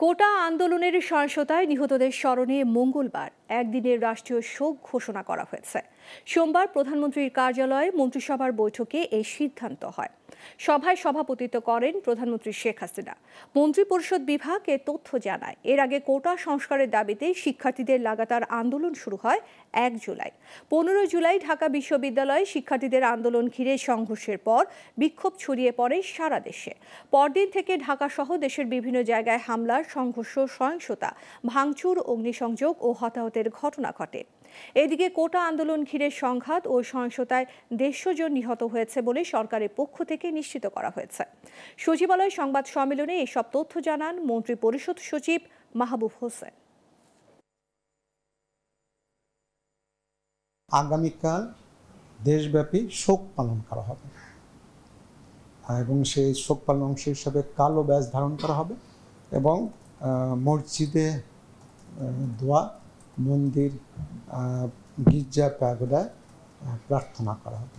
কোটা আন্দোলনের সহিংসতায় নিহতদের স্মরণে মঙ্গলবার একদিনের রাষ্ট্রীয় শোক ঘোষণা করা হয়েছে। সোমবার প্রধানমন্ত্রীর কার্যালয়ে মন্ত্রিসভার বৈঠকে এই সিদ্ধান্ত হয়। সভায় সভাপতিত্ব করেন প্রধানমন্ত্রী শেখ হাসিনা। মন্ত্রিপরিষদ বিভাগ এ তথ্য জানায়, এর আগে কোটা সংস্কারের দাবিতে শিক্ষার্থীদের লাগাতার আন্দোলন শুরু হয় ১ জুলাই। ১৫ জুলাই ঢাকা বিশ্ববিদ্যালয়ে শিক্ষার্থীদের আন্দোলন ঘিরে সংঘর্ষের পর বিক্ষোভ ছড়িয়ে পড়ে সারা দেশে। পরদিন থেকে ঢাকাসহ দেশের বিভিন্ন জায়গায় হামলার, সংঘর্ষ, সহিংসতা, ভাঙচুর, অগ্নিসংযোগ ও হতাহতের ঘটনা ঘটে। এদিকে কোটা আন্দোলন ঘিরে সংঘাত ও সহিংসতায় ১৫০ জন নিহত হয়েছে বলে সরকারের পক্ষ থেকে নিশ্চিত করা হয়েছে। সচিবালয় সংবাদ সম্মেলনে এসব তথ্য জানান মন্ত্রিপরিষদ সচিব মাহবুব হোসেন। আগামীকাল দেশব্যাপী শোক পালন করা হবে এবং সেই শোক পালন অংশ হিসাবে কালো ব্যাজ ধারণ করা হবে এবং মসজিদে দোয়া, মন্দির, গির্জা, প্যাগোডায় প্রার্থনা করা হবে।